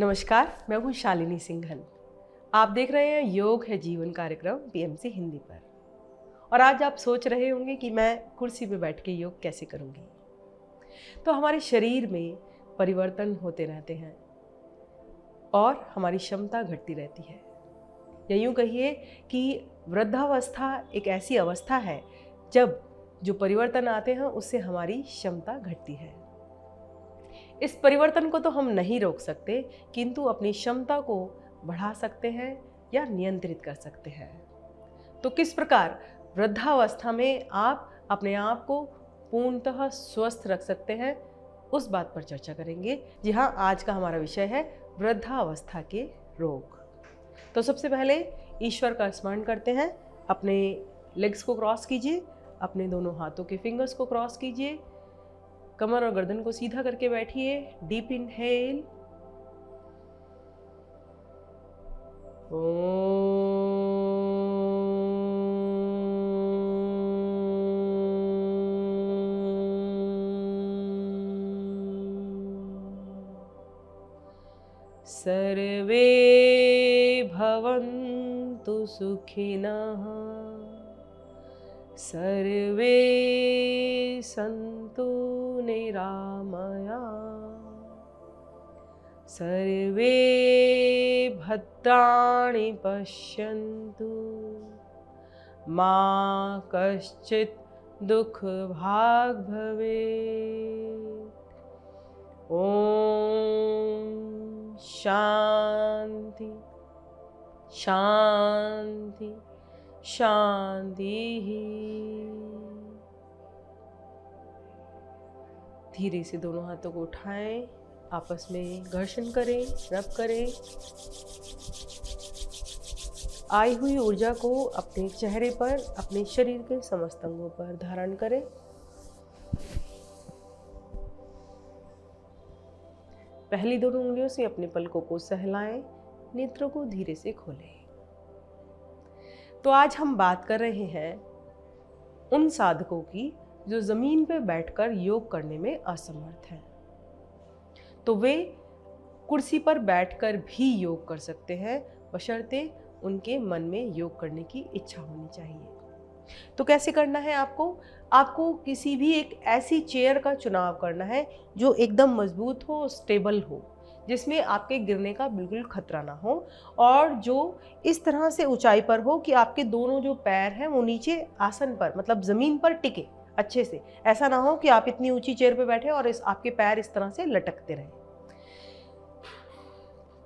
नमस्कार, मैं हूँ शालिनी सिंघल। आप देख रहे हैं योग है जीवन कार्यक्रम पीएमसी हिंदी पर। और आज आप सोच रहे होंगे कि मैं कुर्सी पे बैठ के योग कैसे करूँगी। तो हमारे शरीर में परिवर्तन होते रहते हैं और हमारी क्षमता घटती रहती है। या यूँ कहिए कि वृद्धावस्था एक ऐसी अवस्था है जब जो परिवर्तन आते हैं उससे हमारी क्षमता घटती है। इस परिवर्तन को तो हम नहीं रोक सकते, किंतु अपनी क्षमता को बढ़ा सकते हैं या नियंत्रित कर सकते हैं। तो किस प्रकार वृद्धावस्था में आप अपने आप को पूर्णतः स्वस्थ रख सकते हैं, उस बात पर चर्चा करेंगे। जी हाँ, आज का हमारा विषय है वृद्धावस्था के रोग। तो सबसे पहले ईश्वर का स्मरण करते हैं। अपने लेग्स को क्रॉस कीजिए, अपने दोनों हाथों के फिंगर्स को क्रॉस कीजिए, कमर और गर्दन को सीधा करके बैठिए। डीप इनहेल, सर्वे भवन्तु सुखिनः, सर्वे सन्तु निरामया, सर्वे भद्राणि पश्यन्तु, मा कश्चित् दुःखभाग् भवेत्। ओम शांति शांति शांति। धीरे से दोनों हाथों को उठाएं, आपस में घर्षण करें, रब करें। आई हुई ऊर्जा को अपने चेहरे पर, अपने शरीर के समस्त अंगों पर धारण करें। पहली दोनों उंगलियों से अपने पलकों को सहलाएं, नेत्रों को धीरे से खोलें। तो आज हम बात कर रहे हैं उन साधकों की जो जमीन पर बैठकर योग करने में असमर्थ हैं। तो वे कुर्सी पर बैठकर भी योग कर सकते हैं, बशर्ते उनके मन में योग करने की इच्छा होनी चाहिए। तो कैसे करना है आपको किसी भी एक ऐसी चेयर का चुनाव करना है जो एकदम मजबूत हो, स्टेबल हो, जिसमें आपके गिरने का बिल्कुल खतरा ना हो, और जो इस तरह से ऊंचाई पर हो कि आपके दोनों जो पैर हैं वो नीचे आसन पर, मतलब ज़मीन पर टिके अच्छे से। ऐसा ना हो कि आप इतनी ऊंची चेयर पे बैठे और आपके पैर इस तरह से लटकते रहें।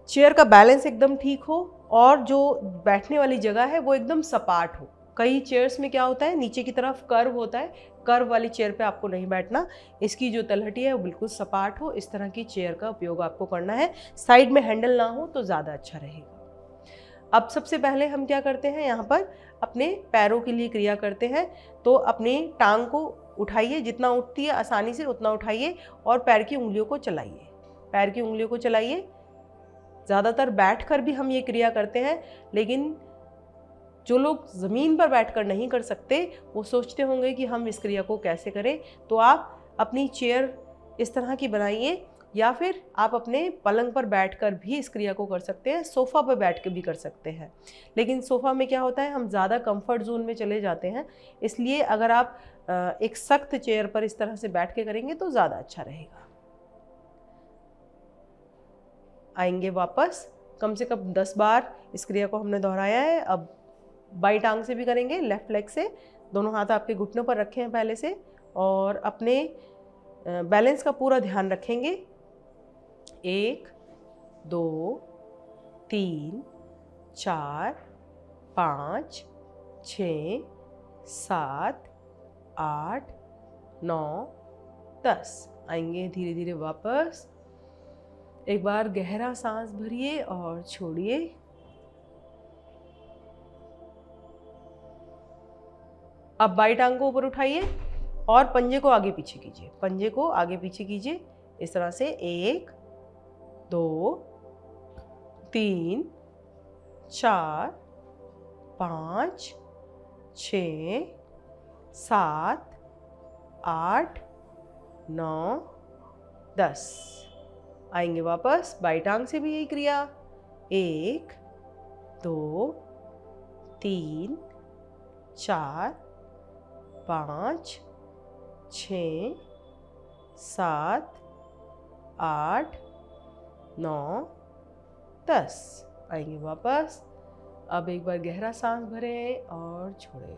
चेयर का बैलेंस एकदम ठीक हो और जो बैठने वाली जगह है वो एकदम सपाट हो। कई चेयर्स में क्या होता है, नीचे की तरफ कर्व होता है, कर्व वाली चेयर पे आपको नहीं बैठना। इसकी जो तलहटी है वो बिल्कुल सपाट हो, इस तरह की चेयर का उपयोग आपको करना है। साइड में हैंडल ना हो तो ज़्यादा अच्छा रहेगा। अब सबसे पहले हम क्या करते हैं, यहाँ पर अपने पैरों के लिए क्रिया करते हैं। तो अपनी टांग को उठाइए, जितना उठती है आसानी से उतना उठाइए और पैर की उंगलियों को चलाइए। पैर की उंगलियों को चलाइए। ज़्यादातर बैठकर भी हम ये क्रिया करते हैं, लेकिन जो लोग ज़मीन पर बैठकर नहीं कर सकते वो सोचते होंगे कि हम इस क्रिया को कैसे करें। तो आप अपनी चेयर इस तरह की बनाइए, या फिर आप अपने पलंग पर बैठकर भी इस क्रिया को कर सकते हैं। सोफ़ा पर बैठ के भी कर सकते हैं, लेकिन सोफ़ा में क्या होता है, हम ज़्यादा कंफर्ट जोन में चले जाते हैं। इसलिए अगर आप एक सख्त चेयर पर इस तरह से बैठ के करेंगे तो ज़्यादा अच्छा रहेगा। आएंगे वापस, कम से कम 10 बार इस क्रिया को हमने दोहराया है। अब बाई टांग से भी करेंगे, लेफ्ट लेग से। दोनों हाथ आपके घुटनों पर रखे हैं पहले से, और अपने बैलेंस का पूरा ध्यान रखेंगे। 1 2 3 4 5 6 7 8 9 10। आएंगे धीरे धीरे वापस। एक बार गहरा सांस भरिए और छोड़िए। अब बाई टांग को ऊपर उठाइए और पंजे को आगे पीछे कीजिए। पंजे को आगे पीछे कीजिए इस तरह से। 1 2 3 4 5 6 7 8 9 10। आएंगे वापस, बाई टांग से भी यही क्रिया, 1 2 3 4 5 6 7 8 9 10। आएंगे वापस। अब एक बार गहरा सांस भरें और छोड़ें।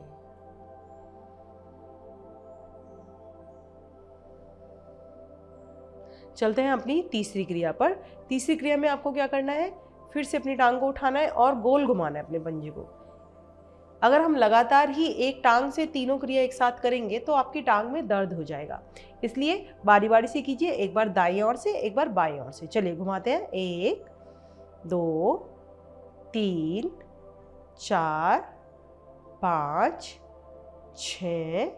चलते हैं अपनी तीसरी क्रिया पर। तीसरी क्रिया में आपको क्या करना है, फिर से अपनी टांग को उठाना है और गोल घुमाना है अपने पंजे को। अगर हम लगातार ही एक टांग से तीनों क्रिया एक साथ करेंगे तो आपकी टांग में दर्द हो जाएगा, इसलिए बारी बारी से कीजिए। एक बार दाईं ओर से, एक बार बाईं ओर से। चलिए घुमाते हैं, 1 2 3 4 5 6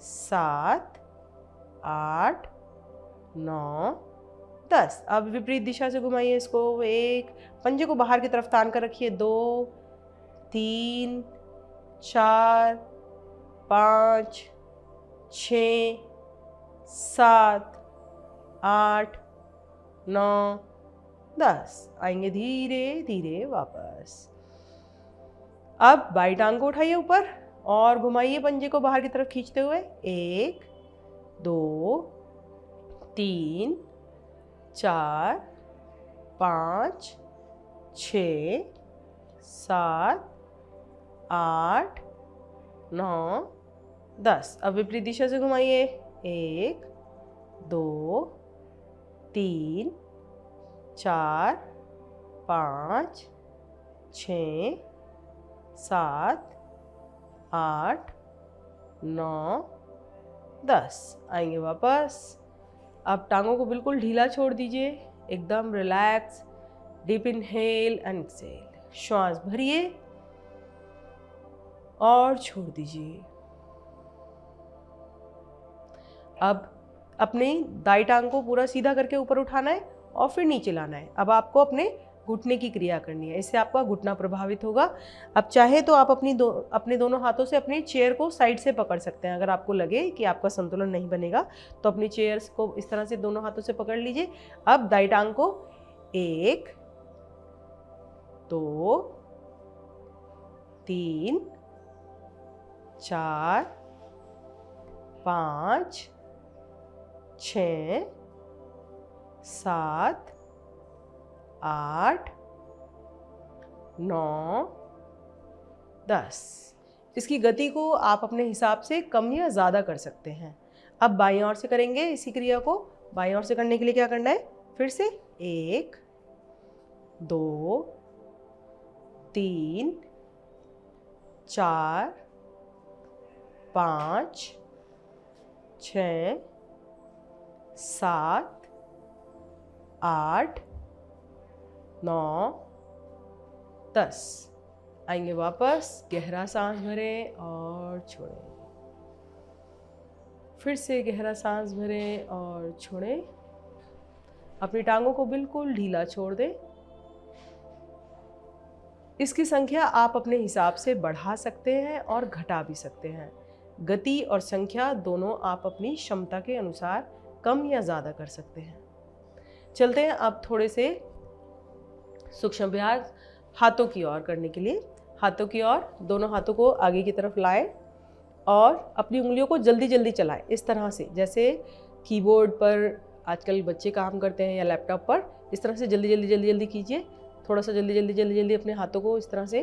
7 8 9 10। अब विपरीत दिशा से घुमाइए इसको। 1, पंजे को बाहर की तरफ तान कर रखिए, 2 3 4 5 6 7 8 9 10। आएंगे धीरे धीरे वापस। अब बाई टांग को उठाइए ऊपर और घुमाइए पंजे को बाहर की तरफ खींचते हुए। 1 2 3 4 5 6 7 8 9 10। अब विपरीत दिशा से घुमाइए। 1 2 3 4 5 6 7 8 9 10। आएंगे वापस। अब टांगों को बिल्कुल ढीला छोड़ दीजिए, एकदम relax. Deep inhale and exhale. श्वास भरिए और छोड़ दीजिए। अब अपनी दाई टांग को पूरा सीधा करके ऊपर उठाना है और फिर नीचे लाना है। अब आपको अपने घुटने की क्रिया करनी है, इससे आपका घुटना प्रभावित होगा। अब चाहे तो आप अपने दोनों हाथों से अपनी चेयर को साइड से पकड़ सकते हैं। अगर आपको लगे कि आपका संतुलन नहीं बनेगा तो अपनी चेयर्स को इस तरह से दोनों हाथों से पकड़ लीजिए। अब दाई टांग को 1 2 3 4 5 6 7 8 9 10। इसकी गति को आप अपने हिसाब से कम या ज़्यादा कर सकते हैं। अब बाईं ओर से करेंगे इसी क्रिया को। बाईं ओर से करने के लिए क्या करना है, फिर से 1 2 3 4 5 6 7 8 9 10। आएंगे वापस, गहरा सांस भरें और छोड़ें। फिर से गहरा सांस भरें और छोड़ें। अपनी टांगों को बिल्कुल ढीला छोड़ दें। इसकी संख्या आप अपने हिसाब से बढ़ा सकते हैं और घटा भी सकते हैं। गति और संख्या दोनों आप अपनी क्षमता के अनुसार कम या ज़्यादा कर सकते हैं। चलते हैं अब थोड़े से सूक्ष्म अभ्यास हाथों की ओर करने के लिए। हाथों की ओर, दोनों हाथों को आगे की तरफ लाएं और अपनी उंगलियों को जल्दी जल्दी चलाएं, इस तरह से जैसे कीबोर्ड पर आजकल बच्चे काम करते हैं या लैपटॉप पर। इस तरह से जल्दी जल्दी जल्दी जल्दी कीजिए। थोड़ा सा जल्दी जल्दी जल्दी जल्दी अपने हाथों को इस तरह से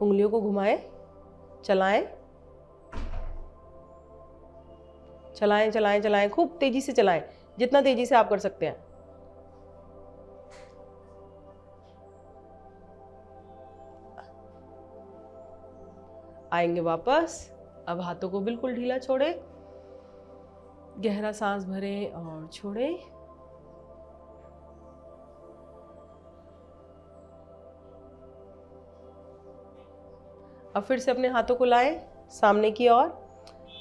उंगलियों को घुमाएं, चलाएं चलाएं चलाएं चलाएं। खूब तेजी से चलाएं, जितना तेजी से आप कर सकते हैं। आएंगे वापस। अब हाथों को बिल्कुल ढीला छोड़ें, गहरा सांस भरें और छोड़ें। अब फिर से अपने हाथों को लाएं सामने की ओर।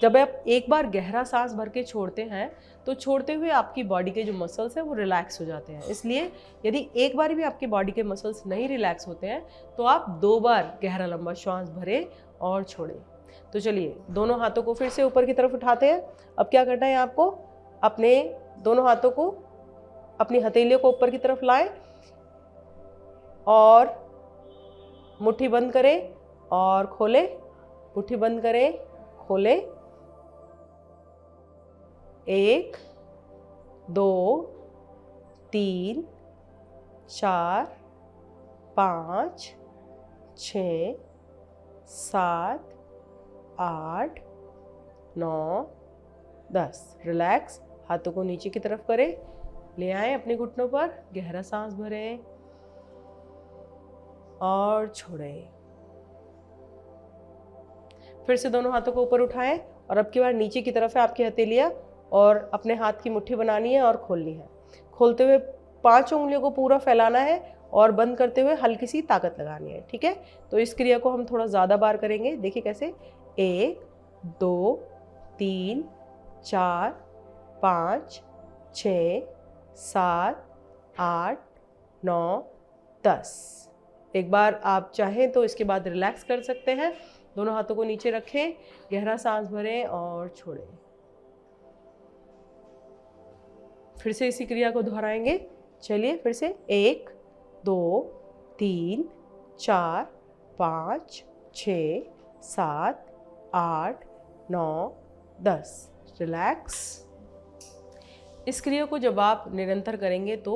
जब आप एक बार गहरा सांस भर के छोड़ते हैं तो छोड़ते हुए आपकी बॉडी के जो मसल्स हैं वो रिलैक्स हो जाते हैं। इसलिए यदि एक बार भी आपके बॉडी के मसल्स नहीं रिलैक्स होते हैं तो आप 2 बार गहरा लंबा श्वास भरें और छोड़ें। तो चलिए दोनों हाथों को फिर से ऊपर की तरफ उठाते हैं। अब क्या करना है आपको, अपने दोनों हाथों को अपनी हथेलियों को ऊपर की तरफ लाएं और मुट्ठी बंद करें और खोलें, मुट्ठी बंद करें, खोलें। 1 2 3 4 5 6 7 8 9 10। रिलैक्स, हाथों को नीचे की तरफ करें, ले आएं अपने घुटनों पर, गहरा सांस भरें और छोड़ें। फिर से दोनों हाथों को ऊपर उठाएं और अब की बार नीचे की तरफ है आपकी हथेलियां और अपने हाथ की मुट्ठी बनानी है और खोलनी है। खोलते हुए 5 उंगलियों को पूरा फैलाना है और बंद करते हुए हल्की सी ताकत लगानी है, ठीक है। तो इस क्रिया को हम थोड़ा ज़्यादा बार करेंगे, देखिए कैसे। 1 2 3 4 5 6 7 8 9 10। एक बार आप चाहें तो इसके बाद रिलैक्स कर सकते हैं। दोनों हाथों को नीचे रखें, गहरा सांस भरें और छोड़ें। फिर से इसी क्रिया को दोहराएंगे। चलिए फिर से 1 2 3 4 5 6 7 8 9 10। रिलैक्स। इस क्रिया को जब आप निरंतर करेंगे तो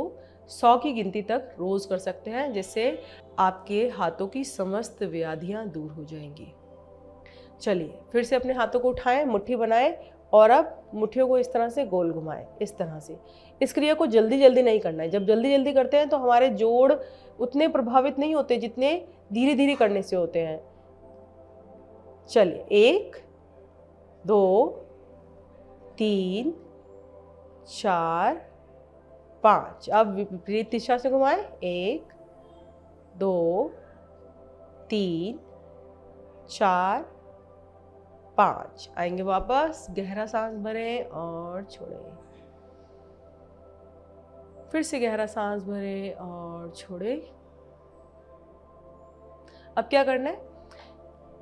100 की गिनती तक रोज कर सकते हैं, जिससे आपके हाथों की समस्त व्याधियां दूर हो जाएंगी। चलिए फिर से अपने हाथों को उठाएं, मुट्ठी बनाएं और अब मुट्ठियों को इस तरह से गोल घुमाएं, इस तरह से। इस क्रिया को जल्दी जल्दी नहीं करना है। जब जल्दी जल्दी करते हैं तो हमारे जोड़ उतने प्रभावित नहीं होते जितने धीरे धीरे करने से होते हैं। चलिए 1 2 3 4 5। अब विपरीत दिशा से घुमाएं। 1 2 3 4 5। आएंगे वापस, गहरा सांस भरें और छोड़ें। फिर से गहरा सांस भरें और छोड़ें। अब क्या करना है,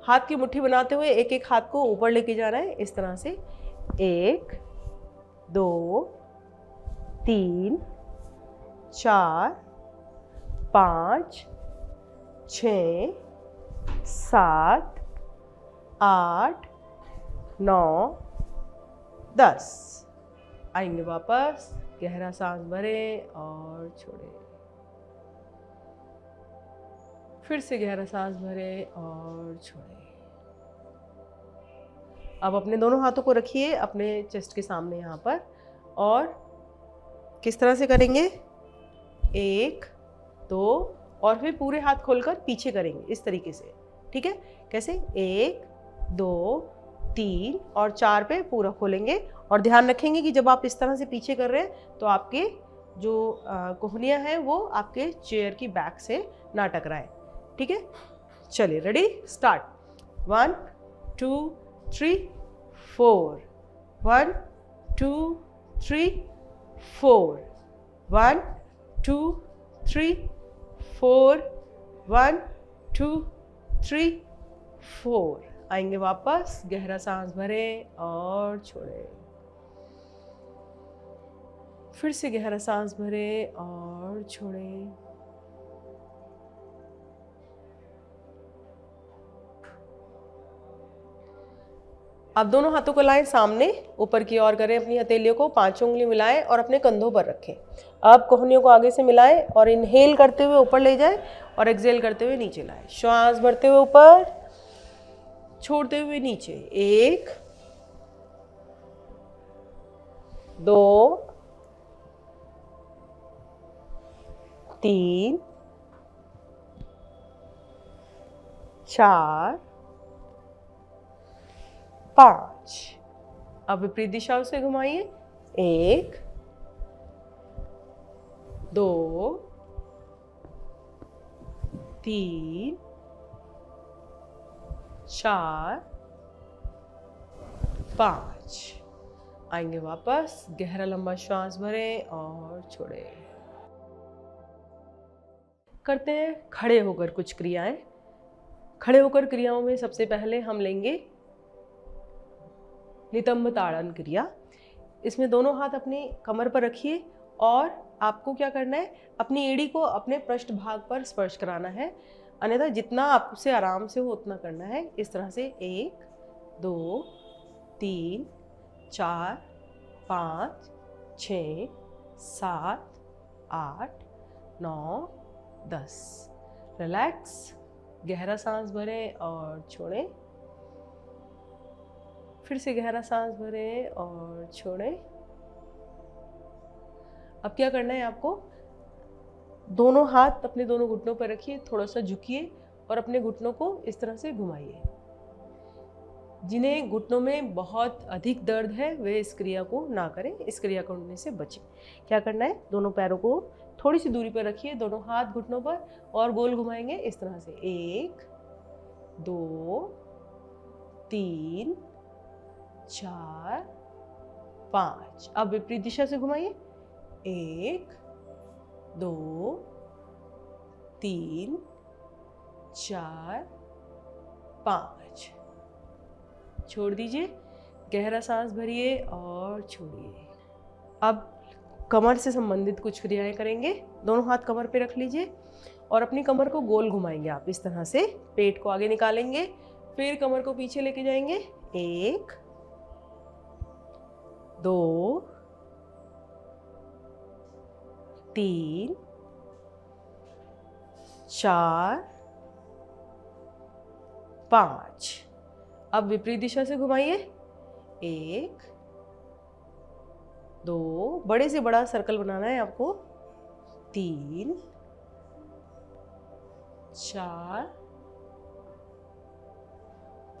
हाथ की मुट्ठी बनाते हुए एक एक हाथ को ऊपर लेके जाना है, इस तरह से। 1 2 3 4 5 6 7 8 9 10। आएंगे वापस, गहरा सांस भरें और छोड़ें। फिर से गहरा सांस भरें और छोड़ें। अब अपने दोनों हाथों को रखिए अपने चेस्ट के सामने यहाँ पर, और किस तरह से करेंगे, 1 2 और फिर पूरे हाथ खोलकर पीछे करेंगे इस तरीके से, ठीक है। कैसे, 1 2 3 और 4 पे पूरा खोलेंगे। और ध्यान रखेंगे कि जब आप इस तरह से पीछे कर रहे हैं तो आपके जो कोहनियाँ हैं वो आपके चेयर की बैक से ना टकराए, ठीक है। चलिए रेडी, स्टार्ट। 1 2 3 4 1 2 3 4 1 2 3 4 1 2 3 4। आएंगे वापस, गहरा सांस भरें और छोड़ें। फिर से गहरा सांस भरें और छोड़ें। आप दोनों हाथों को लाएं सामने, ऊपर की ओर करें अपनी हथेलियों को, 5 उंगली मिलाएं और अपने कंधों पर रखें। अब कोहनियों को आगे से मिलाएं और इनहेल करते हुए ऊपर ले जाएं और एक्सहेल करते हुए नीचे लाएं। श्वास भरते हुए ऊपर, छोड़ते हुए नीचे। 1 2 3 4 5। अब विपरीत दिशाओं से घुमाइए। 1 2 3 4 5। आएंगे वापस, गहरा लंबा श्वास भरें और छोड़ें। करते हैं खड़े होकर कुछ क्रियाएं। खड़े होकर क्रियाओं में सबसे पहले हम लेंगे नितंब ताड़न क्रिया। इसमें दोनों हाथ अपनी कमर पर रखिए और आपको क्या करना है, अपनी एड़ी को अपने पृष्ठ भाग पर स्पर्श कराना है, अन्यथा जितना आपसे आराम से हो उतना करना है। इस तरह से 1 2 3 4 5 6 7 8 9 10। रिलैक्स, गहरा सांस भरें और छोड़ें। फिर से गहरा सांस भरें और छोड़ें। अब क्या करना है आपको, दोनों हाथ अपने दोनों घुटनों पर रखिए, थोड़ा सा झुकिए और अपने घुटनों को इस तरह से घुमाइए। जिन्हें घुटनों में बहुत अधिक दर्द है वे इस क्रिया को ना करें, इस क्रिया करने से बचें। क्या करना है, दोनों पैरों को थोड़ी सी दूरी पर रखिए, दोनों हाथ घुटनों पर और गोल घुमाएंगे इस तरह से। 1 2 3 4 5। अब विपरीत दिशा से घुमाइए। 1 2 3 4 5। छोड़ दीजिए, गहरा सांस भरिए और छोड़िए। अब कमर से संबंधित कुछ क्रियाएं करेंगे। दोनों हाथ कमर पे रख लीजिए और अपनी कमर को गोल घुमाएंगे आप इस तरह से। पेट को आगे निकालेंगे, फिर कमर को पीछे लेके जाएंगे। 1 2 3 4 5। अब विपरीत दिशा से घुमाइए। 1 2, बड़े से बड़ा सर्कल बनाना है आपको। 3 4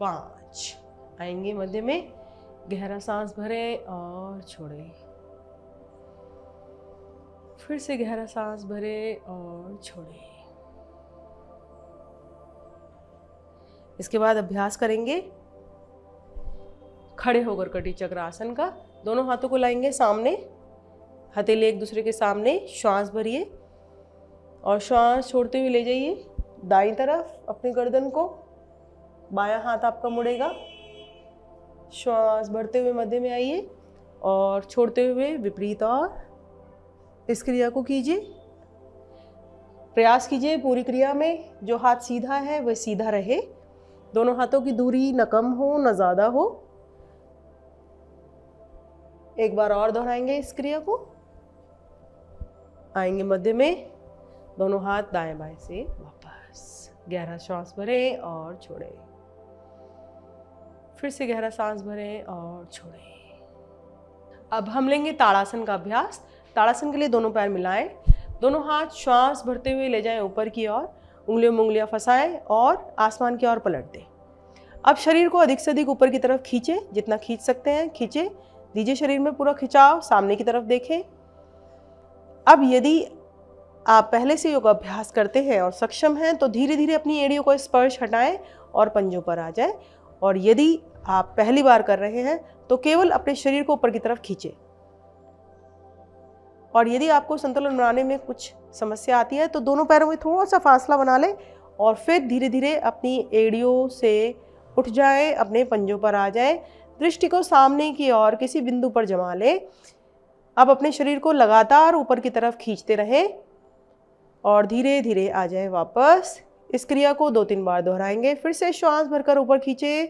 5। आएंगे मध्य में, गहरा सांस भरें और छोड़ें। फिर से गहरा सांस भरें और छोड़ें। इसके बाद अभ्यास करेंगे खड़े होकर कटी चक्र आसन का। दोनों हाथों को लाएंगे सामने, हथेली एक दूसरे के सामने। श्वास भरिए और श्वास छोड़ते हुए ले जाइए दाईं तरफ अपनी गर्दन को। बायां हाथ आपका मुड़ेगा। श्वास भरते हुए मध्य में आइए और छोड़ते हुए विपरीत और इस क्रिया को कीजिए। प्रयास कीजिए पूरी क्रिया में जो हाथ सीधा है वह सीधा रहे। दोनों हाथों की दूरी न कम हो न ज़्यादा हो। एक बार और दोहराएंगे इस क्रिया को। आएंगे मध्य में, दोनों हाथ दाएं बाएं से वापस। गहरा सांस भरें और छोड़ें। फिर से गहरा सांस भरें और छोड़ें। अब हम लेंगे ताड़ासन का अभ्यास। ताड़ासन के लिए दोनों पैर मिलाएं, दोनों हाथ श्वास भरते हुए ले जाएं ऊपर की ओर, उंगलियों में उंगलियां फंसाएं और आसमान की ओर पलट दें। अब शरीर को अधिक से अधिक ऊपर की तरफ खींचें, जितना खींच सकते हैं खींचें। दीजिए शरीर में पूरा खिंचाव, सामने की तरफ देखें। अब यदि आप पहले से योग अभ्यास करते हैं और सक्षम हैं तो धीरे धीरे अपनी एड़ियों को स्पर्श हटाएं और पंजों पर आ जाएं। और यदि आप पहली बार कर रहे हैं तो केवल अपने शरीर को ऊपर की तरफ खींचें। और यदि आपको संतुलन बनाने में कुछ समस्या आती है तो दोनों पैरों में थोड़ा सा फासला बना लें और फिर धीरे धीरे अपनी एड़ियों से उठ जाएं, अपने पंजों पर आ जाएं। दृष्टि को सामने की ओर किसी बिंदु पर जमा लें। अब अपने शरीर को लगातार ऊपर की तरफ खींचते रहें और धीरे धीरे आ जाए वापस। इस क्रिया को 2-3 बार दोहराएंगे। फिर से श्वास भरकर ऊपर खींचे।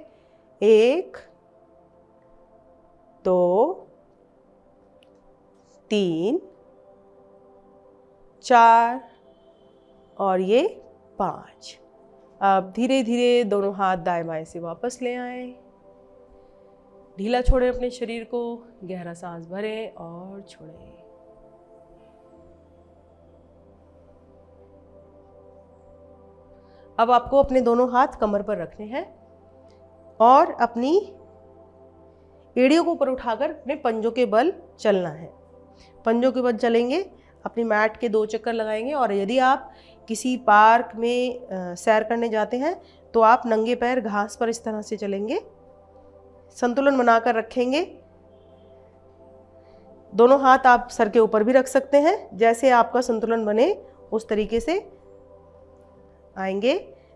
1 2 3 4 और ये 5। अब धीरे धीरे दोनों हाथ दाएं बाएं से वापस ले आएं। ढीला छोड़ें अपने शरीर को, गहरा सांस भरें और छोड़ें। अब आपको अपने दोनों हाथ कमर पर रखने हैं और अपनी एड़ियों को ऊपर उठाकर अपने पंजों के बल चलना है। पंजों के बल चलेंगे, अपनी मैट के 2 चक्कर लगाएंगे। और यदि आप किसी पार्क में सैर करने जाते हैं तो आप नंगे पैर घास पर इस तरह से चलेंगे, संतुलन बनाकर रखेंगे। दोनों हाथ आप सर के ऊपर भी रख सकते हैं, जैसे आपका संतुलन बने उस तरीके से आएंगे।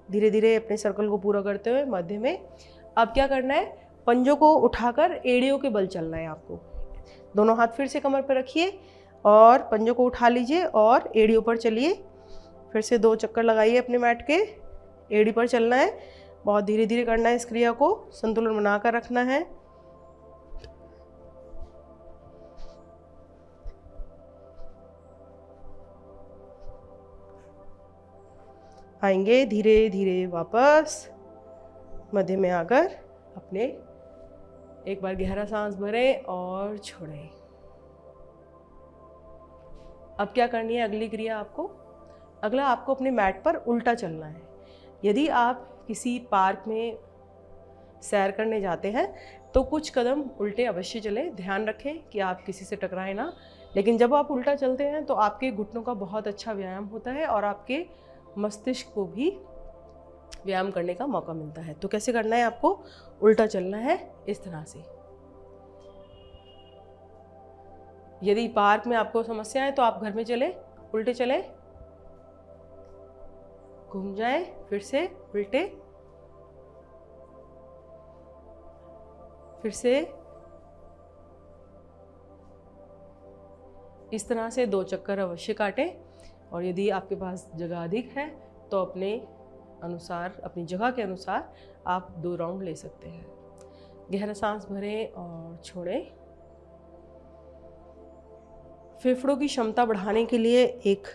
धीरे धीरे अपने सर्कल को पूरा करते हुए मध्य में। अब क्या करना है, पंजों को उठाकर एड़ियों के बल चलना है आपको। दोनों हाथ फिर से कमर पर रखिए, और पंजों को उठा लीजिए और एड़ियों पर चलिए। फिर से 2 चक्कर लगाइए अपने मैट के। एड़ी पर चलना है, बहुत धीरे धीरे करना है इस क्रिया को, संतुलन बनाकर रखना है। आएंगे धीरे धीरे वापस मध्य में आकर अपने एक बार गहरा सांस भरें और छोड़ें। अब क्या करनी है अगली क्रिया आपको? अगला आपको अपने मैट पर उल्टा चलना है। यदि आप किसी पार्क में सैर करने जाते हैं तो कुछ कदम उल्टे अवश्य चलें। ध्यान रखें कि आप किसी से टकराएं ना। लेकिन जब आप उल्टा चलते हैं तो आपके घुटनों का बहुत अच्छा व्यायाम होता है और आपके मस्तिष्क को भी व्यायाम करने का मौका मिलता है। तो कैसे करना है आपको? उल्टा चलना है इस तरह से। यदि पार्क में आपको समस्या है तो आप घर में चले, उल्टे चले, घूम जाएं, फिर से उल्टे, फिर से इस तरह से 2 चक्कर अवश्य काटें। और यदि आपके पास जगह अधिक है तो अपने अनुसार, अपनी जगह के अनुसार आप 2 राउंड ले सकते हैं। गहरा सांस भरें और छोड़ें। फेफड़ों की क्षमता बढ़ाने के लिए एक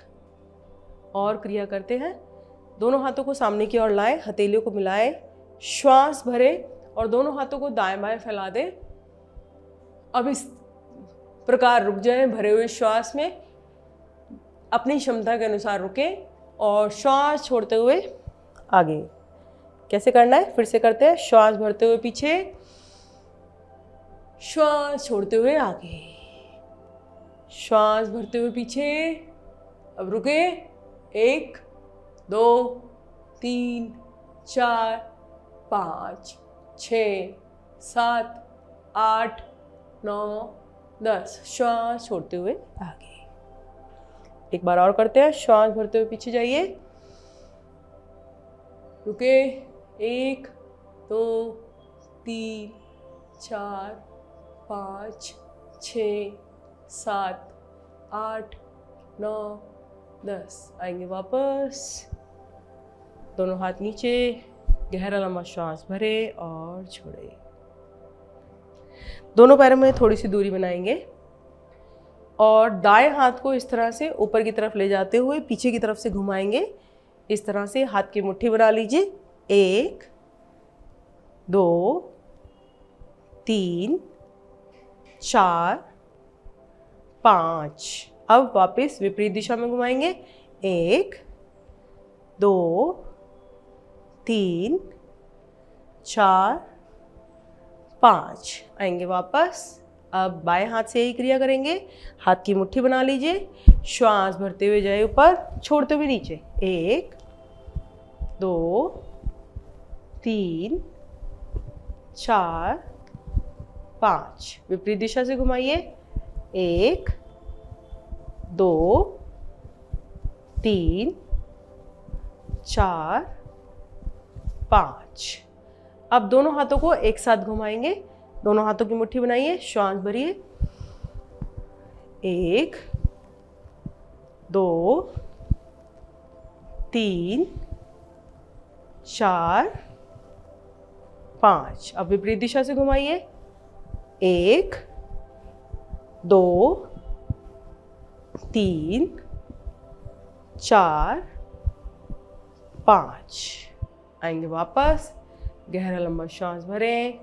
और क्रिया करते हैं। दोनों हाथों को सामने की ओर लाएं, हथेलियों को मिलाएं, श्वास भरें और दोनों हाथों को दाएं बाएं फैला दें। अब इस प्रकार रुक जाएं भरे हुए श्वास में, अपनी क्षमता के अनुसार रुकें और श्वास छोड़ते हुए आगे। कैसे करना है फिर से करते हैं। श्वास भरते हुए पीछे, श्वास छोड़ते हुए आगे, श्वास भरते हुए पीछे। अब रुके, 1 2 3 4 5 6 7 8 9 10। श्वास छोड़ते हुए आगे। एक बार और करते हैं। श्वास भरते हुए पीछे जाइए, रुके, 1 2 3 4 5 6 7 8 9 10। आएंगे वापस, दोनों हाथ नीचे, गहरा लंबा श्वास भरे और छोड़े। दोनों पैरों में थोड़ी सी दूरी बनाएंगे और दाएं हाथ को इस तरह से ऊपर की तरफ ले जाते हुए पीछे की तरफ से घुमाएंगे। इस तरह से हाथ की मुट्ठी बना लीजिए। 1 2 3 4 5। अब वापस विपरीत दिशा में घुमाएंगे। 1 2 3 4 5। आएंगे वापस। अब बाएं हाथ से यही क्रिया करेंगे। हाथ की मुट्ठी बना लीजिए, श्वास भरते हुए जाए ऊपर, छोड़ते हुए नीचे। 1 2 3 4 5। विपरीत दिशा से घुमाइए। 1 2 3 4 5। अब दोनों हाथों को एक साथ घुमाएंगे। दोनों हाथों की मुट्ठी बनाइए, श्वास भरिए। 1 2 3 4 5। अब विपरीत दिशा से घुमाइए। 1 2 3 4 5। आएंगे वापस, गहरा लंबा श्वास भरें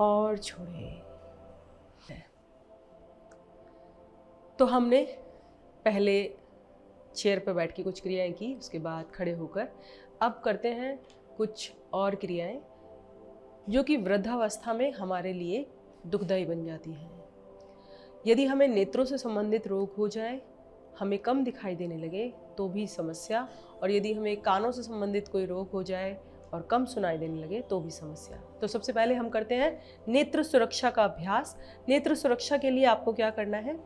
और छोड़ें। तो हमने पहले चेयर पर बैठ के कुछ क्रियाएं की, उसके बाद खड़े होकर अब करते हैं कुछ और क्रियाएं जो कि वृद्धावस्था में हमारे लिए दुखदायी बन जाती हैं। यदि हमें नेत्रों से संबंधित रोग हो जाए, हमें कम दिखाई देने लगे तो भी समस्या, और यदि हमें कानों से संबंधित कोई रोग हो जाए और कम सुनाई देने लगे तो भी समस्या। तो सबसे पहले हम करते हैं नेत्र सुरक्षा का अभ्यास। नेत्र सुरक्षा के लिए आपको क्या करना है,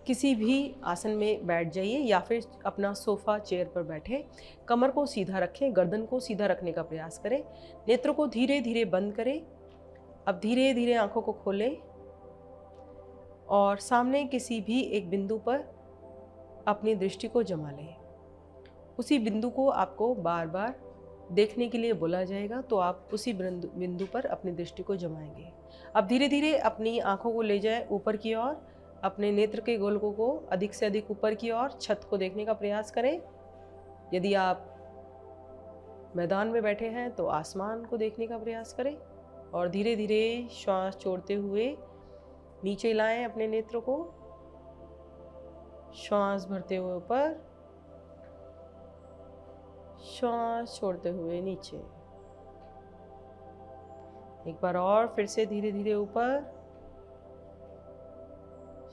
किसी भी आसन में बैठ जाइए या फिर अपना सोफा चेयर पर बैठे, कमर को सीधा रखें, गर्दन को सीधा रखने का प्रयास करें, नेत्रों को धीरे धीरे बंद करें। अब धीरे धीरे आंखों को खोलें और सामने किसी भी एक बिंदु पर अपनी दृष्टि को जमा लें। उसी बिंदु को आपको बार बार देखने के लिए बोला जाएगा, तो आप उसी बिंदु पर अपनी दृष्टि को जमाएंगे। अब धीरे धीरे अपनी आंखों को ले जाएं ऊपर की ओर, अपने नेत्र के गोलकों को अधिक से अधिक ऊपर की ओर, छत को देखने का प्रयास करें। यदि आप मैदान में बैठे हैं तो आसमान को देखने का प्रयास करें और धीरे धीरे श्वास छोड़ते हुए नीचे लाएं अपने नेत्रों को। श्वास भरते हुए ऊपर, श्वास छोड़ते हुए नीचे। एक बार और फिर से धीरे धीरे ऊपर,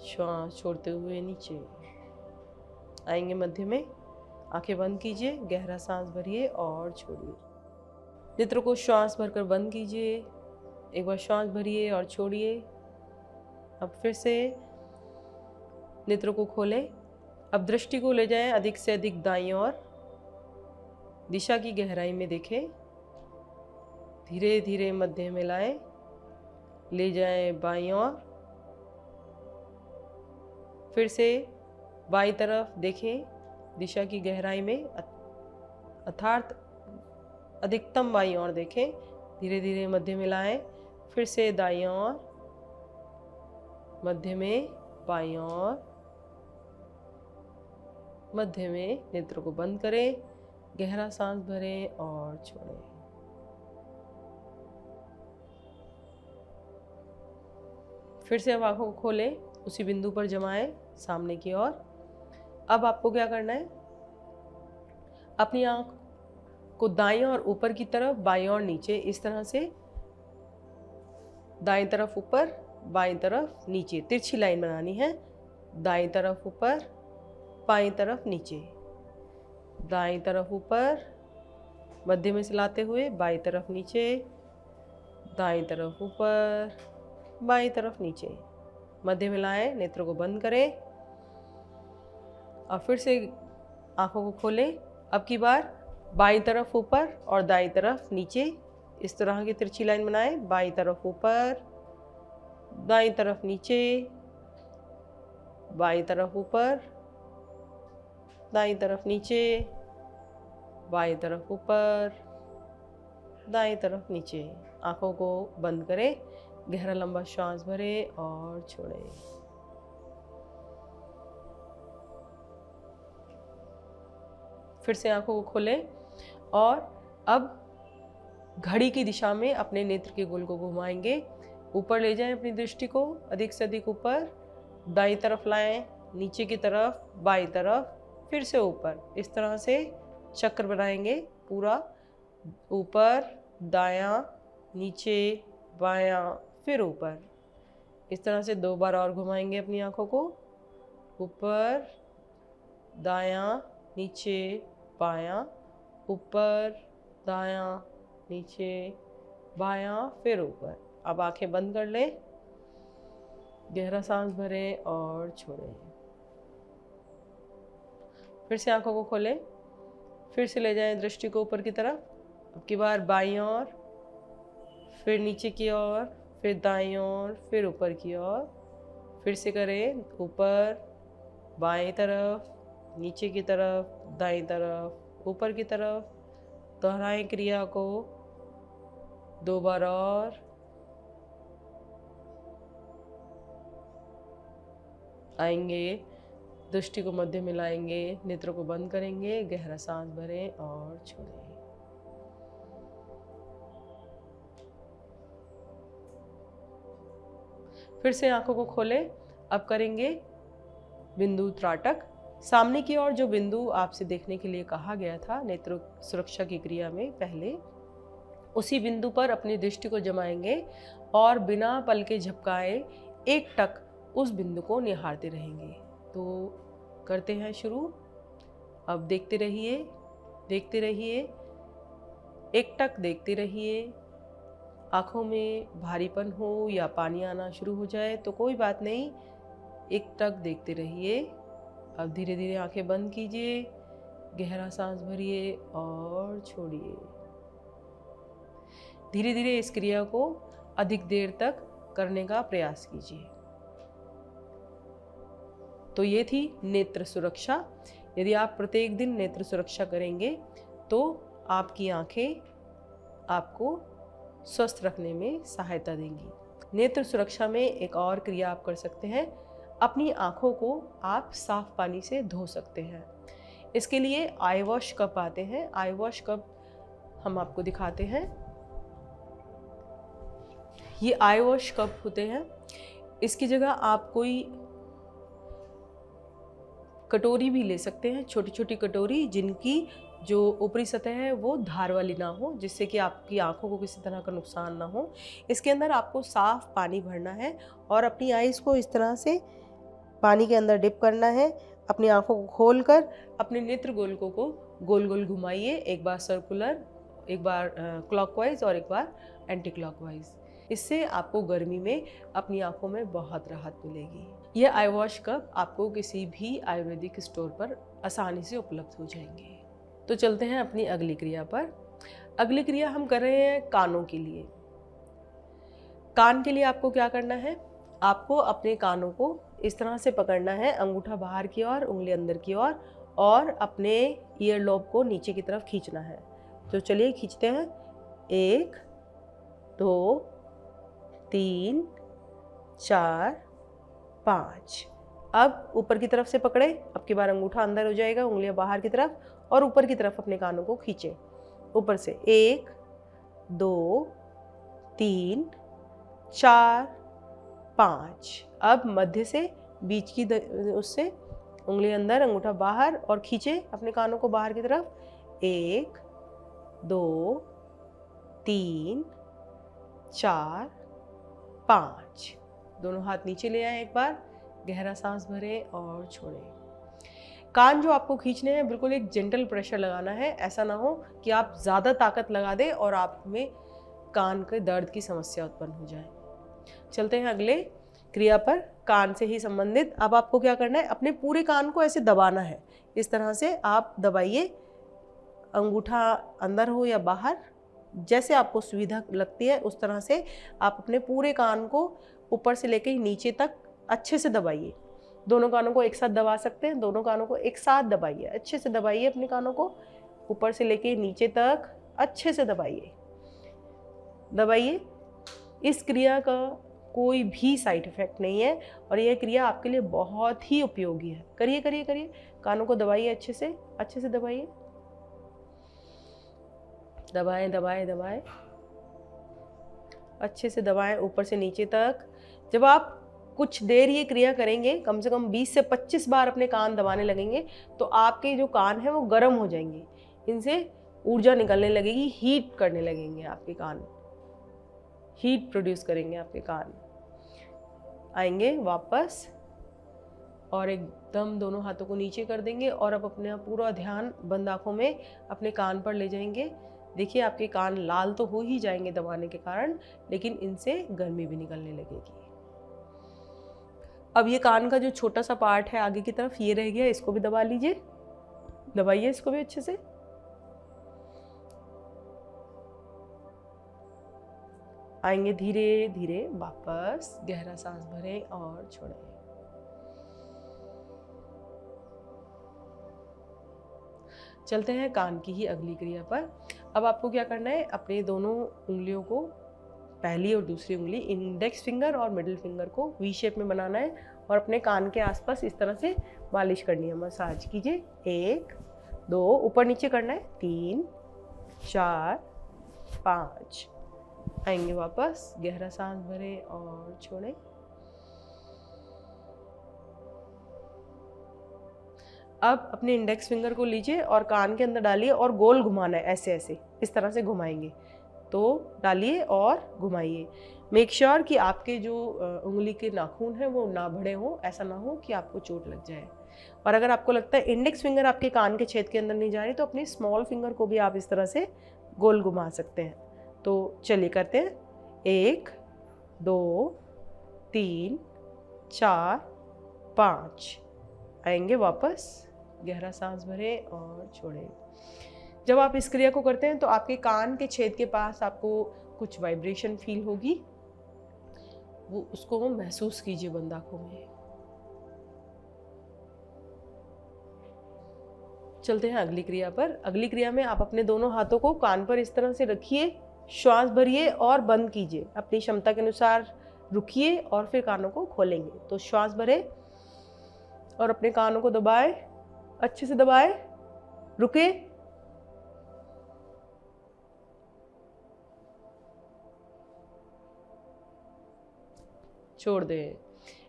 श्वास छोड़ते हुए नीचे। आएंगे मध्य में, आंखें बंद कीजिए, गहरा सांस भरिए और छोड़िए। नेत्रों को श्वास भरकर बंद कीजिए, एक बार श्वास भरिए और छोड़िए। अब फिर से नेत्रों को खोलें। अब दृष्टि को ले जाएं अधिक से अधिक दाईं ओर, दिशा की गहराई में देखें। धीरे धीरे मध्य में लाएं, ले जाएं बाईं ओर, फिर से बाईं तरफ देखें, दिशा की गहराई में, अर्थात अधिकतम बाईं ओर देखें। धीरे धीरे मध्य में लाएं, फिर से दाईं ओर, मध्य में, बाईं ओर, मध्य में। नेत्र को बंद करें, गहरा सांस भरें और छोड़ें। फिर से अब आंखों को खोलें, उसी बिंदु पर जमाएं सामने की ओर। अब आपको क्या करना है, अपनी आंख को दाईं और ऊपर की तरफ, बाईं और नीचे, इस तरह से दाईं तरफ ऊपर, बाईं तरफ नीचे, तिरछी लाइन बनानी है। दाईं तरफ ऊपर, बाईं तरफ नीचे, दाईं तरफ ऊपर, मध्य में से लाते हुए बाईं तरफ नीचे, दाईं तरफ ऊपर, बाईं तरफ नीचे। मध्य में लाएं, नेत्रों को बंद करें और फिर से आंखों को खोलें। अब की बार बाईं तरफ ऊपर और दाईं तरफ नीचे, इस तरह की तिरछी लाइन बनाएं। बाईं तरफ ऊपर, दाईं तरफ नीचे, बाईं तरफ ऊपर, दाईं तरफ नीचे, बाईं तरफ ऊपर, दाईं तरफ नीचे। आंखों को बंद करें, गहरा लंबा श्वास भरें और छोड़ें। फिर से आंखों को खोलें और अब घड़ी की दिशा में अपने नेत्र के गोल को घुमाएंगे। ऊपर ले जाएं अपनी दृष्टि को, अधिक से अधिक ऊपर, दाईं तरफ लाएं, नीचे की तरफ, बाईं तरफ, फिर से ऊपर। इस तरह से चक्र बनाएंगे पूरा, ऊपर, दायां, नीचे, बायां, फिर ऊपर। इस तरह से 2 बार और घुमाएंगे अपनी आंखों को, ऊपर, दायां, नीचे, बायां, ऊपर, दायां, नीचे, बायां, फिर ऊपर। अब आंखें बंद कर लें, गहरा सांस भरें और छोड़ें। फिर से आंखों को खोलें, फिर से ले जाएं दृष्टि को ऊपर की तरफ। अब की बार बाईं ओर, फिर नीचे की ओर, फिर दाईं ओर, फिर ऊपर की ओर। फिर से करें, ऊपर, बाईं तरफ, नीचे की तरफ, दाईं तरफ, ऊपर की तरफ। दोहराएं क्रिया को 2 बार और। आएंगे, दृष्टि को मध्य में लाएंगे, नेत्रों को बंद करेंगे, गहरा सांस भरें और छोड़ें। फिर से आंखों को खोलें। अब करेंगे बिंदु त्राटक। सामने की ओर जो बिंदु आपसे देखने के लिए कहा गया था नेत्र सुरक्षा की क्रिया में पहले, उसी बिंदु पर अपनी दृष्टि को जमाएंगे और बिना पलके झपकाए एकटक उस बिंदु को निहारते रहेंगे। तो करते हैं शुरू। अब देखते रहिए, देखते रहिए, एकटक देखते रहिए। आँखों में भारीपन हो या पानी आना शुरू हो जाए तो कोई बात नहीं, एकटक देखते रहिए। अब धीरे धीरे आंखें बंद कीजिए, गहरा सांस भरिए और छोड़िए। धीरे धीरे इस क्रिया को अधिक देर तक करने का प्रयास कीजिए। तो ये थी नेत्र सुरक्षा। यदि आप प्रत्येक दिन नेत्र सुरक्षा करेंगे तो आपकी आंखें आपको स्वस्थ रखने में सहायता देंगी। नेत्र सुरक्षा में एक और क्रिया आप कर सकते हैं, अपनी आंखों को आप साफ पानी से धो सकते हैं। इसके लिए आई वॉश कप आते हैं, आई वॉश कप हम आपको दिखाते हैं। ये आई वॉश कप होते हैं। इसकी जगह आप कोई कटोरी भी ले सकते हैं, छोटी छोटी कटोरी जिनकी जो ऊपरी सतह है वो धार वाली ना हो, जिससे कि आपकी आंखों को किसी तरह का नुकसान ना हो। इसके अंदर आपको साफ पानी भरना है और अपनी आईज को इस तरह से पानी के अंदर डिप करना है। अपनी आंखों को खोलकर अपने नेत्र गोलकों को गोल गोल घुमाइए, एक बार सर्कुलर, एक बार क्लॉकवाइज और एक बार एंटी क्लॉकवाइज। इससे आपको गर्मी में अपनी आंखों में बहुत राहत मिलेगी। यह आई वॉश कप आपको किसी भी आयुर्वेदिक स्टोर पर आसानी से उपलब्ध हो जाएंगे। तो चलते हैं अपनी अगली क्रिया पर। अगली क्रिया हम कर रहे हैं कानों के लिए। कान के लिए आपको क्या करना है, आपको अपने कानों को इस तरह से पकड़ना है, अंगूठा बाहर की ओर, उंगली अंदर की ओर, और अपने ईयर लॉब को नीचे की तरफ खींचना है। तो चलिए खींचते हैं। 1 2 3 4 5। अब ऊपर की तरफ से पकड़े, अब की बार अंगूठा अंदर हो जाएगा, उंगलियां बाहर की तरफ, और ऊपर की तरफ अपने कानों को खींचे ऊपर से। 1 2 3 4 5। अब मध्य से बीच की उससे उंगली अंदर, अंगूठा बाहर, और खींचे अपने कानों को बाहर की तरफ। 1 2 3 4 5। दोनों हाथ नीचे ले आए, एक बार गहरा सांस भरें और छोड़ें। कान जो आपको खींचने हैं बिल्कुल एक जेंटल प्रेशर लगाना है, ऐसा ना हो कि आप ज़्यादा ताकत लगा दें और आप में कान के दर्द की समस्या उत्पन्न हो जाए। चलते हैं अगले क्रिया पर, कान से ही संबंधित। अब आपको क्या करना है, अपने पूरे कान को ऐसे दबाना है। इस तरह से आप दबाइए, अंगूठा अंदर हो या बाहर, जैसे आपको सुविधा लगती है उस तरह से आप अपने पूरे कान को ऊपर से लेकर नीचे तक अच्छे से दबाइए। दोनों कानों को एक साथ दबा सकते हैं, दोनों कानों को एक साथ दबाइए, अच्छे से दबाइए अपने कानों को ऊपर से लेके नीचे तक अच्छे से दबाइए दबाइए। इस क्रिया का कोई भी साइड इफेक्ट नहीं है और यह क्रिया आपके लिए बहुत ही उपयोगी है। करिए करिए करिए, कानों को दबाइए अच्छे से दबाइए, दबाएं दबाएं दबाएं, अच्छे से दबाएं ऊपर से नीचे तक। जब आप कुछ देर ये क्रिया करेंगे, कम से कम 20 से 25 बार अपने कान दबाने लगेंगे, तो आपके जो कान हैं वो गर्म हो जाएंगे, इनसे ऊर्जा निकलने लगेगी, हीट करने लगेंगे आपके कान, हीट प्रोड्यूस करेंगे आपके कान। आएंगे वापस और एकदम दोनों हाथों को नीचे कर देंगे और अब अपना पूरा ध्यान बंद आंखों में अपने कान पर ले जाएंगे। देखिए आपके कान लाल तो हो ही जाएंगे दबाने के कारण, लेकिन इनसे गर्मी भी निकलने लगेगी। अब ये कान का जो छोटा सा पार्ट है आगे की तरफ, ये रह गया, इसको भी दबा लीजिए, दबाइए इसको भी अच्छे से। आएंगे धीरे धीरे वापस, गहरा सांस भरें और छोड़ें। चलते हैं कान की ही अगली क्रिया पर। अब आपको क्या करना है, अपने दोनों उंगलियों को, पहली और दूसरी उंगली, इंडेक्स फिंगर और मिडिल फिंगर को वी शेप में बनाना है और अपने कान के आसपास इस तरह से मालिश करनी है, मसाज कीजिए। 1 2, ऊपर नीचे करना है, 3 4 5। आएंगे वापस, गहरा सांस भरें और छोड़ें। अब अपने इंडेक्स फिंगर को लीजिए और कान के अंदर डालिए और गोल घुमाना है, ऐसे ऐसे इस तरह से घुमाएंगे। तो डालिए और घुमाइए। मेक श्योर कि आपके जो उंगली के नाखून हैं वो ना बढ़े हों, ऐसा ना हो कि आपको चोट लग जाए। और अगर आपको लगता है इंडेक्स फिंगर आपके कान के छेद के अंदर नहीं जा रही, तो अपनी स्मॉल फिंगर को भी आप इस तरह से गोल घुमा सकते हैं। तो चलिए करते हैं, 1 2 3 4 5। आएंगे वापस, गहरा सांस भरें और छोड़ें। जब आप इस क्रिया को करते हैं तो आपके कान के छेद के पास आपको कुछ वाइब्रेशन फील होगी, वो उसको महसूस कीजिए बंद आंखों में। चलते हैं अगली क्रिया पर। अगली क्रिया में आप अपने दोनों हाथों को कान पर इस तरह से रखिए, श्वास भरिए और बंद कीजिए। अपनी क्षमता के अनुसार रुकिए और फिर कानों को खोलेंगे। तो श्वास भरे और अपने कानों को दबाए, अच्छे से दबाए, रुके, छोड़ दें।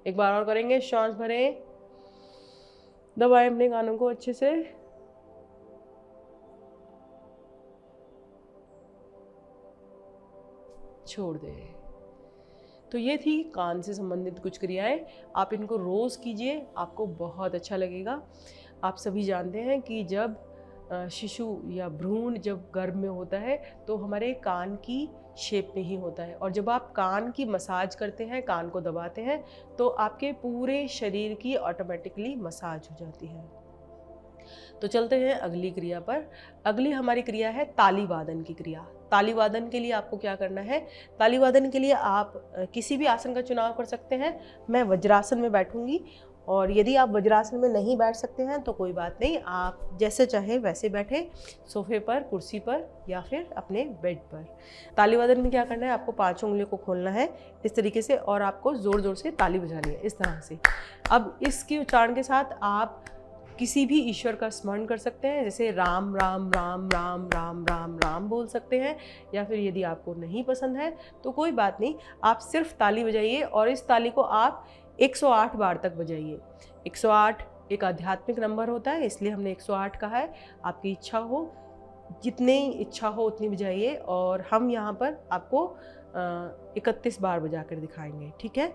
एक बार और करेंगे। श्वास भरें, दबाएं अपने कानों को अच्छे से, छोड़ दें। तो ये थी कान से संबंधित कुछ क्रियाएं। आप इनको रोज़ कीजिए, आपको बहुत अच्छा लगेगा। आप सभी जानते हैं कि जब शिशु या भ्रूण जब गर्भ में होता है तो हमारे कान की शेप में ही होता है, और जब आप कान की मसाज करते हैं, कान को दबाते हैं, तो आपके पूरे शरीर की ऑटोमेटिकली मसाज हो जाती है। तो चलते हैं अगली क्रिया पर। अगली हमारी क्रिया है ताली वादन की क्रिया। ताली वादन के लिए आपको क्या करना है? ताली वादन के लिए आप किसी भी आसन का चुनाव कर सकते हैं। मैं वज्रासन में बैठूंगी, और यदि आप वज्रासन में नहीं बैठ सकते हैं तो कोई बात नहीं, आप जैसे चाहे वैसे बैठे, सोफे पर, कुर्सी पर या फिर अपने बेड पर। ताली वादन में क्या करना है? आपको 5 उंगलियों को खोलना है इस तरीके से, और आपको ज़ोर ज़ोर से ताली बजानी है इस तरह से। अब इसके उच्चारण के साथ आप किसी भी ईश्वर का स्मरण कर सकते हैं, जैसे राम राम राम राम राम राम राम बोल सकते हैं, या फिर यदि आपको नहीं पसंद है तो कोई बात नहीं, आप सिर्फ ताली बजाइए और इस ताली को आप 108 बार तक बजाइए। 108 एक आध्यात्मिक नंबर होता है, इसलिए हमने 108 कहा है। आपकी इच्छा हो, जितनी इच्छा हो उतनी बजाइए, और हम यहाँ पर आपको 31 बार बजा कर दिखाएंगे। ठीक है,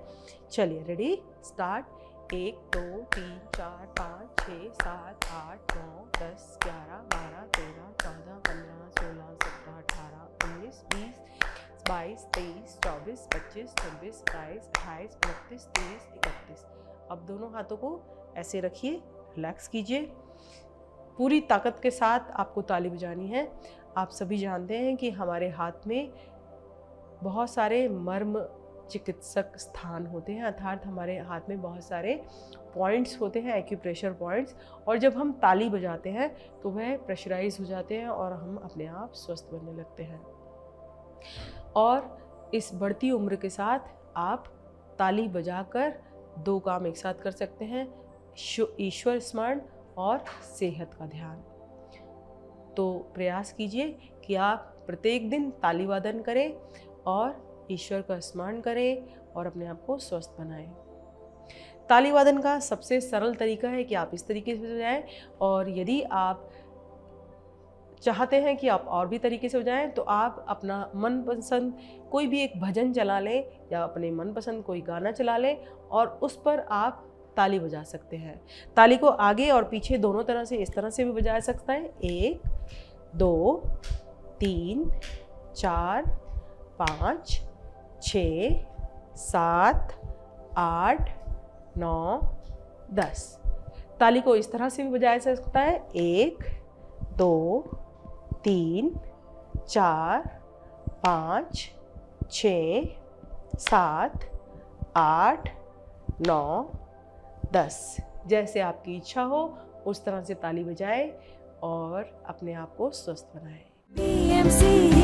चलिए रेडी, स्टार्ट। 1 2 3 4 5 6 7 8 9 10 11 12 13 14 15 16 17 18 19 20 22 23 24 25 26 27 28 29 30 31। अब दोनों हाथों को ऐसे रखिए, रिलैक्स कीजिए। पूरी ताकत के साथ आपको ताली बजानी है। आप सभी जानते हैं कि हमारे हाथ में बहुत सारे मर्म चिकित्सक स्थान होते हैं, अर्थात हमारे हाथ में बहुत सारे पॉइंट्स होते हैं, एक्यूप्रेशर पॉइंट्स, और जब हम ताली बजाते हैं तो वह प्रेशराइज हो जाते हैं और हम अपने आप स्वस्थ बनने लगते हैं। और इस बढ़ती उम्र के साथ आप ताली बजाकर 2 काम एक साथ कर सकते हैं, ईश्वर स्मरण और सेहत का ध्यान। तो प्रयास कीजिए कि आप प्रत्येक दिन ताली वादन करें और ईश्वर का स्मरण करें और अपने आप को स्वस्थ बनाएं। ताली वादन का सबसे सरल तरीका है कि आप इस तरीके से बजाएं, और यदि आप चाहते हैं कि आप और भी तरीके से बजाएं तो आप अपना मनपसंद कोई भी एक भजन चला लें या अपने मनपसंद कोई गाना चला लें और उस पर आप ताली बजा सकते हैं। ताली को आगे और पीछे दोनों तरह से, इस तरह से भी बजाया सकता है। 1 2 3 4 5 6 7 8 9 10। ताली को इस तरह से भी बजाया जा सकता है। 1 2 3 4 5 6 7 8 9 10। जैसे आपकी इच्छा हो उस तरह से ताली बजाएं और अपने आप को स्वस्थ बनाएं।